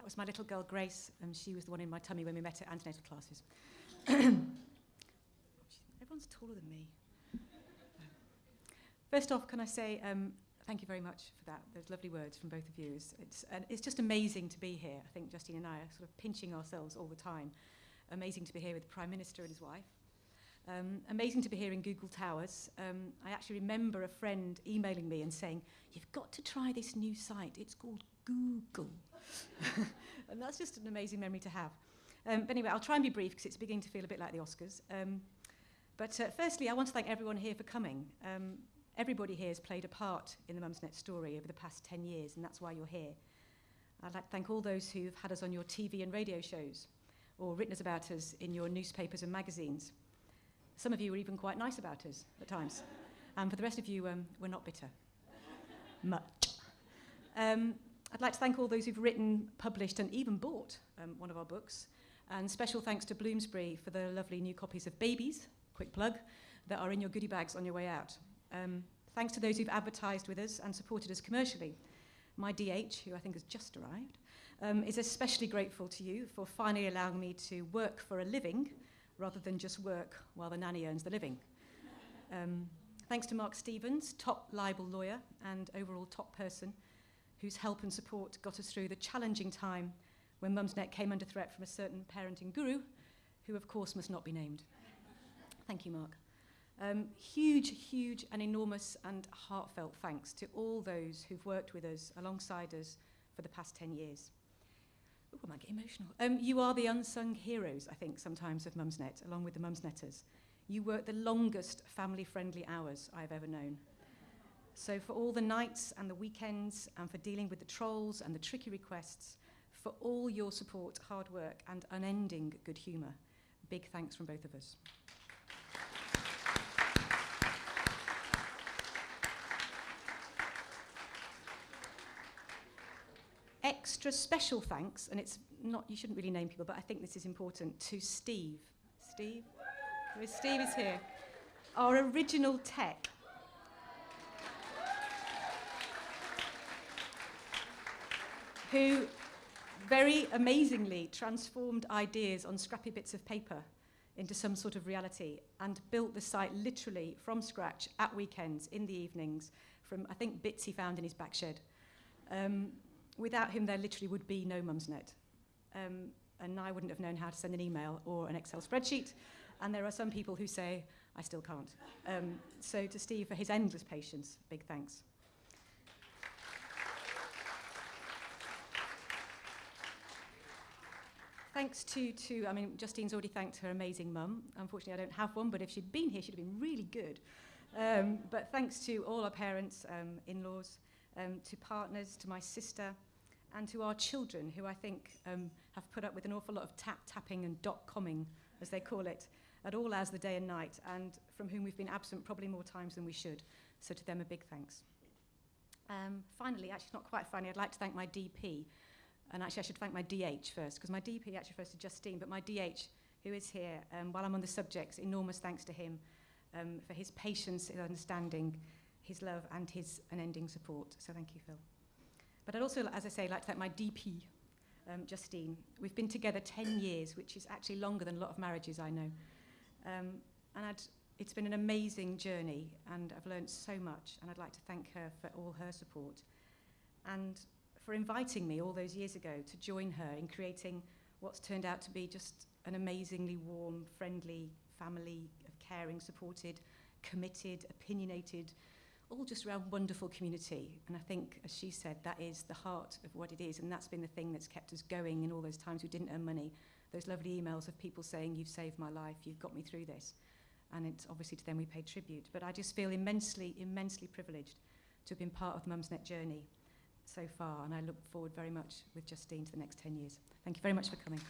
was my little girl, Grace, and she was the one in my tummy when we met at antenatal classes. Everyone's taller than me. First off, can I say thank you very much for that. Those lovely words from both of you. It's just amazing to be here. I think Justine and I are sort of pinching ourselves all the time. Amazing to be here with the Prime Minister and his wife. Amazing to be here in Google Towers. I actually remember a friend emailing me and saying, you've got to try this new site. It's called Google. And that's just an amazing memory to have. But anyway, I'll try and be brief because it's beginning to feel a bit like the Oscars. But firstly, I want to thank everyone here for coming. Everybody here has played a part in the Mumsnet story over the past 10 years, and that's why you're here. I'd like to thank all those who've had us on your TV and radio shows, or written us about us in your newspapers and magazines. Some of you were even quite nice about us at times. And for the rest of you, we're not bitter. Much. I'd like to thank all those who've written, published, and even bought one of our books. And special thanks to Bloomsbury for the lovely new copies of Babies, quick plug, that are in your goodie bags on your way out. Thanks to those who've advertised with us and supported us commercially. My DH, who I think has just arrived, is especially grateful to you for finally allowing me to work for a living rather than just work while the nanny earns the living. Thanks to Mark Stevens, top libel lawyer and overall top person, whose help and support got us through the challenging time when Mumsnet came under threat from a certain parenting guru, who of course must not be named. Thank you, Mark. Huge and enormous and heartfelt thanks to all those who've worked with us, alongside us, for the past 10 years. Ooh, I might get emotional. You are the unsung heroes, I think, sometimes of Mumsnet, along with the Mumsnetters. You work the longest family-friendly hours I've ever known. So for all the nights and the weekends, and for dealing with the trolls and the tricky requests, for all your support, hard work, and unending good humour, big thanks from both of us. Extra special thanks, and it's not, you shouldn't really name people, but I think this is important, to Steve. Steve? Steve is here. Our original tech. Who very amazingly transformed ideas on scrappy bits of paper into some sort of reality and built the site literally from scratch at weekends, in the evenings, from, I think, bits he found in his back shed. Without him, there literally would be no Mumsnet. And I wouldn't have known how to send an email or an Excel spreadsheet. And there are some people who say, I still can't. So to Steve, for his endless patience, big thanks. Thanks to I mean, Justine's already thanked her amazing mum. Unfortunately, I don't have one, but if she'd been here, she'd have been really good. But thanks to all our parents, in-laws, to partners, to my sister, and to our children, who I think have put up with an awful lot of tapping and dot-comming, as they call it, at all hours of the day and night, and from whom we've been absent probably more times than we should. So to them, a big thanks. Finally, actually not quite finally, I'd like to thank my DP. And actually, I should thank my DH first, because my DP actually refers to Justine, but my DH, who is here, while I'm on the subjects, enormous thanks to him for his patience, his understanding, his love, and his unending support. So thank you, Phil. But I'd also, as I say, like to thank my DP, Justine. We've been together 10 years, which is actually longer than a lot of marriages I know. It's been an amazing journey, and I've learned so much, and I'd like to thank her for all her support. And for inviting me all those years ago to join her in creating what's turned out to be just an amazingly warm, friendly family of caring, supported, committed, opinionated, all just around wonderful community. And I think, as she said, that is the heart of what it is, and that's been the thing that's kept us going in all those times we didn't earn money. Those lovely emails of people saying, you've saved my life, you've got me through this. And it's obviously to them we pay tribute. But I just feel immensely privileged to have been part of the Mumsnet journey so far, and I look forward very much with Justine to the next 10 years. Thank you very much for coming.